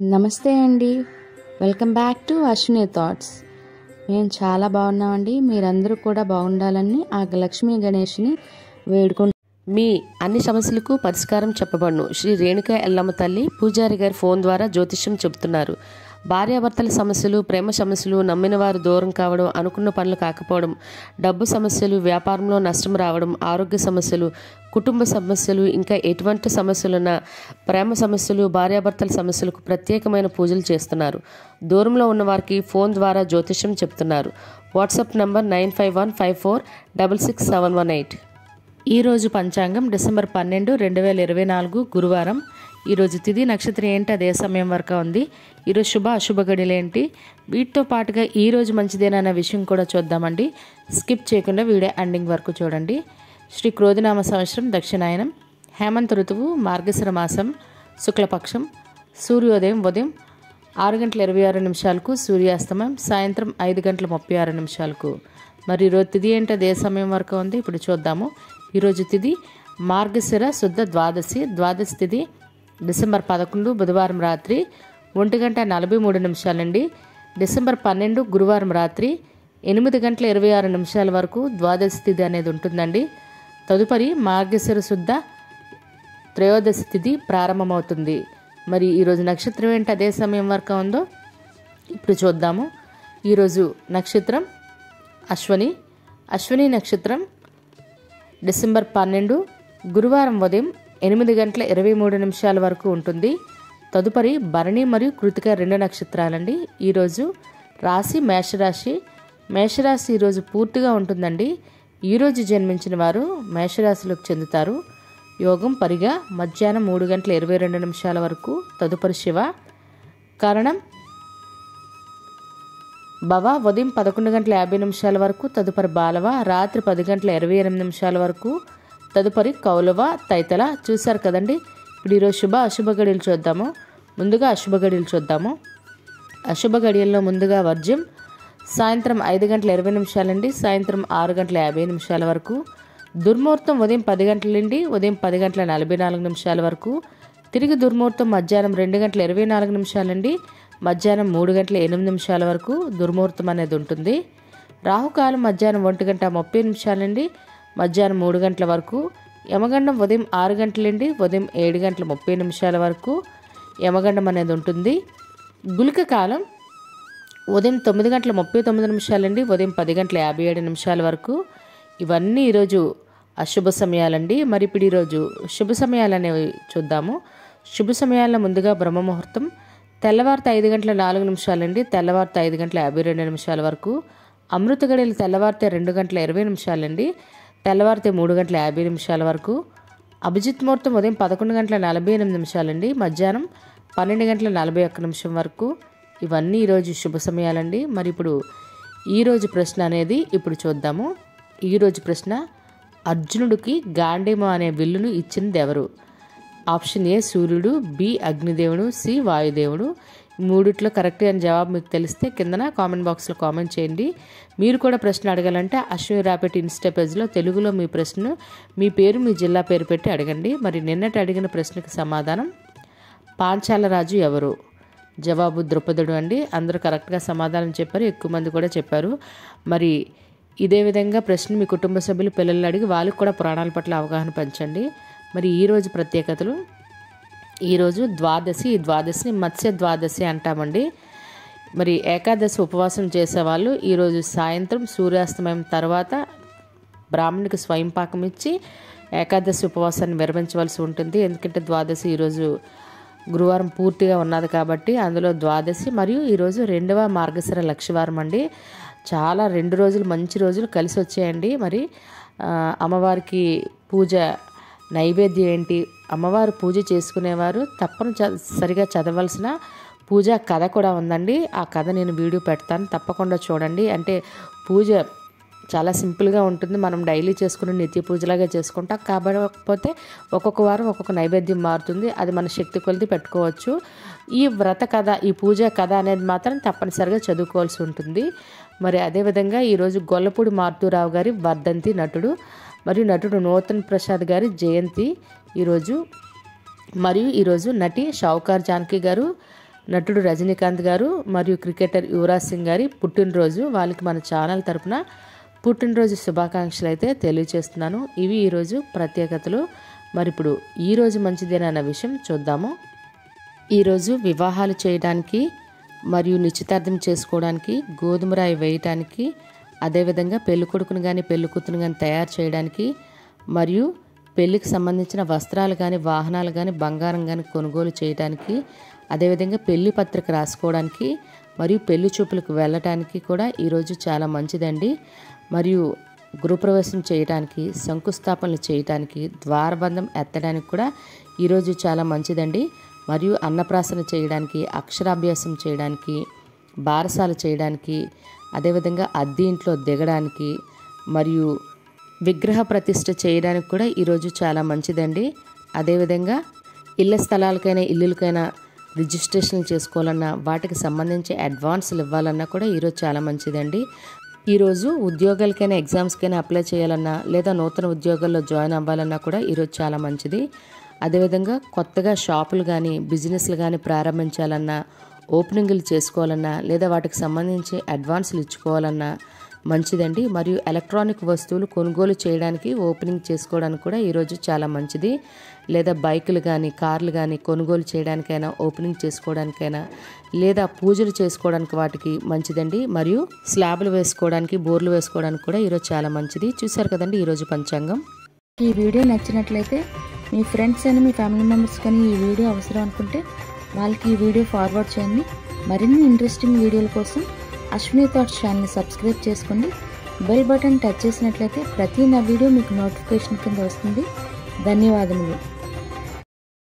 నమస్తే అండి. Welcome back to Ashwini thoughts. మేము చాలా బాగున్నామండి. మీరందరూ కూడా బాగుండాలని ఆ లక్ష్మీ గణేష్ని వేడుకుంటున్నాం. మీ అన్ని సమస్యలకు పరిష్కారం చెప్పబడును. శ్రీ రేణుకా ఎల్లమ్మ తల్లి పూజారి గారి ఫోన్ ద్వారా జ్యోతిష్యం చెబుతున్నారు. భార్యాభర్తల సమస్యలు, ప్రేమ సమస్యలు, నమ్మిన వారు దూరం కావడం, అనుకున్న పనులు కాకపోవడం, డబ్బు సమస్యలు, వ్యాపారంలో నష్టం రావడం, ఆరోగ్య సమస్యలు, కుటుంబ సమస్యలు, ఇంకా ఎటువంటి సమస్యలున్నా ప్రేమ సమస్యలు, భార్యాభర్తల సమస్యలకు ప్రత్యేకమైన పూజలు చేస్తున్నారు. దూరంలో ఉన్న వారికి ఫోన్ ద్వారా జ్యోతిష్యం చెప్తున్నారు. WhatsApp number 9515466718. ఈరోజు పంచాంగం డిసెంబర్ 12, 2024 గురువారం. ఈరోజు తిథి నక్షత్రం ఏంటి, అదే సమయం వరకు ఉంది. ఈరోజు శుభ అశుభ గడియలు ఏంటి, వీటితో పాటుగా ఈరోజు మంచిదేనన్న విషయం కూడా చూద్దామండి. స్కిప్ చేయకుండా వీడియో ఎండింగ్ వరకు చూడండి. శ్రీ క్రోధినామ సంవత్సరం దక్షిణాయనం, హేమంత ఋతువు, మార్గశిర మాసం, శుక్లపక్షం, సూర్యోదయం ఉదయం 6:26 సూర్యాస్తమయం సాయంత్రం 5:36. మరి ఈరోజు తిథి ఏంటి, అదే సమయం వరకు ఉంది. ఇప్పుడు చూద్దాము. ఈరోజు తిథి మార్గశిర శుద్ధ ద్వాదశి. ద్వాదశి తిథి డిసెంబర్ 11 బుధవారం రాత్రి 1:43 అండి. డిసెంబర్ 12 గురువారం రాత్రి 8:26 వరకు ద్వాదశి తిథి అనేది ఉంటుందండి. తదుపరి మార్గశిర శుద్ధ త్రయోదశి తిథి ప్రారంభమవుతుంది. మరి ఈరోజు నక్షత్రం ఏంటి, అదే సమయం వరకు ఉందో ఇప్పుడు చూద్దాము. ఈరోజు నక్షత్రం అశ్వని. అశ్వని నక్షత్రం డిసెంబర్ 12 గురువారం ఉదయం 8:23 వరకు ఉంటుంది. తదుపరి భరణి మరియు కృతిక 2 నక్షత్రాలండి. ఈరోజు రాశి మేషరాశి. మేషరాశి ఈరోజు పూర్తిగా ఉంటుందండి. ఈరోజు జన్మించిన వారు మేషరాశిలోకి చెందుతారు. యోగం పరిగా మధ్యాహ్నం 3:22 వరకు. తదుపరి శివ. కరణం భవ ఉదయం 11:50 వరకు. తదుపరి బాలవ రాత్రి 10:28 వరకు. తదుపరి కౌలవ తైతల. చూశారు కదండి. ఇప్పుడు ఈరోజు శుభ అశుభ గడియలు చూద్దాము. ముందుగా అశుభ గడియలు చూద్దాము. అశుభ గడియల్లో ముందుగా వర్జ్యం సాయంత్రం 5:20 నుండి సాయంత్రం 6:50 వరకు. దుర్ముహూర్తం ఉదయం 10 గంటల నుండి ఉదయం 10:44 వరకు. తిరిగి దుర్ముహూర్తం మధ్యాహ్నం 2:24 నుండి మధ్యాహ్నం 3:08 వరకు దుర్ముహూర్తం అనేది ఉంటుంది. రాహుకాలం మధ్యాహ్నం 1:30 నుండి మధ్యాహ్నం 3 గంటల వరకు. యమగండం ఉదయం 6 గంటల నుండి ఉదయం 7:30 వరకు యమగండం అనేది ఉంటుంది. గుళిక కాలం ఉదయం 9:39 నుండి ఉదయం 10:57 వరకు. ఇవన్నీ ఈరోజు అశుభ సమయాలండి. మరి ఇప్పుడు ఈరోజు శుభ సమయాలు అనేవి చూద్దాము. శుభ సమయాల్లో ముందుగా బ్రహ్మముహూర్తం తెల్లవారితే 5:04 నుండి తెల్లవారితే 5:52 వరకు. అమృత గడియలు తెల్లవారితే 2:20 నుండి తెల్లవారితే 3:50 వరకు. అభిజిత్ ముహూర్తం ఉదయం 11:48 నుండి మధ్యాహ్నం 12:41 వరకు. ఇవన్నీ ఈరోజు శుభ సమయాలండి. మరి ఇప్పుడు ఈరోజు ప్రశ్న అనేది ఇప్పుడు చూద్దాము. ఈరోజు ప్రశ్న, అర్జునుడికి గాంధీమ అనే విల్లును ఇచ్చినది ఎవరు? ఆప్షన్ ఏ సూర్యుడు, బి అగ్నిదేవుడు, సి వాయుదేవుడు. మూడిట్లో కరెక్ట్ అని జవాబు మీకు తెలిస్తే కిందన కామెంట్ బాక్స్లో కామెంట్ చేయండి. మీరు కూడా ప్రశ్న అడగాలంటే అశ్విని ర్యాపిడ్ ఇన్స్టా పేజ్లో తెలుగులో మీ ప్రశ్న, మీ పేరు, మీ జిల్లా పేరు పెట్టి అడగండి. మరి నిన్నటి అడిగిన ప్రశ్నకి సమాధానం పాంచాల రాజు ఎవరు? జవాబు ద్రుపదుడు అండి. అందరూ కరెక్ట్గా సమాధానం చెప్పారు, ఎక్కువ మంది కూడా చెప్పారు. మరి ఇదే విధంగా ప్రశ్న మీ కుటుంబ సభ్యులు, పిల్లలు అడిగి వాళ్ళకి కూడా పురాణాల పట్ల అవగాహన పెంచండి. మరి ఈరోజు ప్రత్యేకతలు, ఈరోజు ద్వాదశి. ఈ ద్వాదశిని మత్స్య ద్వాదశి అంటామండి. మరి ఏకాదశి ఉపవాసం చేసేవాళ్ళు ఈరోజు సాయంత్రం సూర్యాస్తమయం తర్వాత బ్రాహ్మణుడికి స్వయంపాకం ఇచ్చి ఏకాదశి ఉపవాసాన్ని విరమించవలసి ఉంటుంది. ఎందుకంటే ద్వాదశి ఈరోజు గురువారం పూర్తిగా ఉన్నది కాబట్టి అందులో ద్వాదశి. మరియు ఈరోజు 2వ మార్గశిర లక్షవారం అండి. చాలా 2 రోజులు మంచి రోజులు కలిసి వచ్చాయండి. మరి అమ్మవారికి పూజ నైవేద్యం ఏంటి, అమ్మవారు పూజ చేసుకునేవారు తప్పనిసరిగా చదవలసిన పూజా కథ కూడా ఉందండి. ఆ కథ నేను వీడియో పెడతాను, తప్పకుండా చూడండి. అంటే పూజ చాలా సింపుల్గా ఉంటుంది. మనం డైలీ చేసుకునే నిత్య పూజలాగా చేసుకుంటాం. కాకపోతే ఒక్కొక్క వారం ఒక్కొక్క నైవేద్యం మారుతుంది. అది మన శక్తి కొలిది పెట్టుకోవచ్చు. ఈ వ్రత కథ, ఈ పూజా కథ అనేది మాత్రం తప్పనిసరిగా చదువుకోవాల్సి ఉంటుంది. మరి అదేవిధంగా ఈరోజు గొల్లపూడి మారుతూరావు గారి వర్ధంతి, నటుడు. మరియు నటుడు నూతన్ ప్రసాద్ గారి జయంతి ఈరోజు. మరియు ఈరోజు నటి షావుకార్ జానకి గారు నటుడు రజనీకాంత్ గారు మరియు క్రికెటర్ యువరాజ్ సింగ్ గారి పుట్టినరోజు. వాళ్ళకి మన ఛానల్ తరపున పుట్టినరోజు శుభాకాంక్షలు అయితే తెలియజేస్తున్నాను. ఇవి ఈరోజు ప్రత్యేకతలు. మరి ఇప్పుడు ఈరోజు మంచిదేనా అన్న విషయం చూద్దాము. ఈరోజు వివాహాలు చేయడానికి మరియు నిశ్చితార్థం చేసుకోవడానికి, గోధుమ రాయి వేయటానికి, అదేవిధంగా పెళ్లి కొడుకుని కానీ పెళ్లి కూతురుని కానీ తయారు చేయడానికి, మరియు పెళ్లికి సంబంధించిన వస్త్రాలు కానీ వాహనాలు కానీ బంగారం కానీ కొనుగోలు చేయడానికి, అదేవిధంగా పెళ్లి పత్రిక రాసుకోవడానికి మరియు పెళ్లి చూపులకు వెళ్ళటానికి కూడా ఈరోజు చాలా మంచిదండి. మరియు గృహప్రవేశం చేయడానికి, శంకుస్థాపనలు చేయడానికి, ద్వారబంధం ఎత్తడానికి కూడా ఈరోజు చాలా మంచిదండి. మరియు అన్నప్రాసన చేయడానికి, అక్షరాభ్యాసం చేయడానికి, బారసాల చేయడానికి, అదేవిధంగా అద్దె ఇంట్లో దిగడానికి మరియు విగ్రహ ప్రతిష్ఠ చేయడానికి కూడా ఈరోజు చాలా మంచిదండి. అదేవిధంగా ఇళ్ల స్థలాలకైనా ఇల్లులకైనా రిజిస్ట్రేషన్లు చేసుకోవాలన్నా, వాటికి సంబంధించి అడ్వాన్సులు ఇవ్వాలన్నా కూడా ఈరోజు చాలా మంచిదండి. ఈరోజు ఉద్యోగాలకైనా ఎగ్జామ్స్కైనా అప్లై చేయాలన్నా, లేదా నూతన ఉద్యోగాల్లో జాయిన్ అవ్వాలన్నా కూడా ఈరోజు చాలా మంచిది. అదేవిధంగా కొత్తగా షాపులు కానీ బిజినెస్లు కానీ ప్రారంభించాలన్నా, ఓపెనింగ్లు చేసుకోవాలన్నా, లేదా వాటికి సంబంధించి అడ్వాన్సులు ఇచ్చుకోవాలన్నా మంచిదండి. మరియు ఎలక్ట్రానిక్ వస్తువులు కొనుగోలు చేయడానికి, ఓపెనింగ్ చేసుకోవడానికి కూడా ఈరోజు చాలా మంచిది. లేదా బైకులు కానీ కార్లు కానీ కొనుగోలు చేయడానికైనా, ఓపెనింగ్ చేసుకోవడానికైనా, లేదా పూజలు చేసుకోవడానికి వాటికి మంచిదండి. మరియు స్లాబ్లు వేసుకోవడానికి, బోర్లు వేసుకోవడానికి కూడా ఈరోజు చాలా మంచిది. చూశారు కదండి ఈరోజు పంచాంగం. ఈ వీడియో నచ్చినట్లయితే మీ ఫ్రెండ్స్ అని, మీ ఫ్యామిలీ మెంబర్స్ కానీ ఈ వీడియో అవసరం అనుకుంటే వాళ్ళకి ఈ వీడియో ఫార్వర్డ్ చేయండి. మరిన్ని ఇంట్రెస్టింగ్ వీడియోల కోసం అశ్విని థాట్స్ ఛానల్ని సబ్స్క్రైబ్ చేసుకోండి. బెల్ బటన్ టచ్ చేసినట్లయితే ప్రతి నా వీడియో మీకు నోటిఫికేషన్ కింద వస్తుంది. ధన్యవాదములు.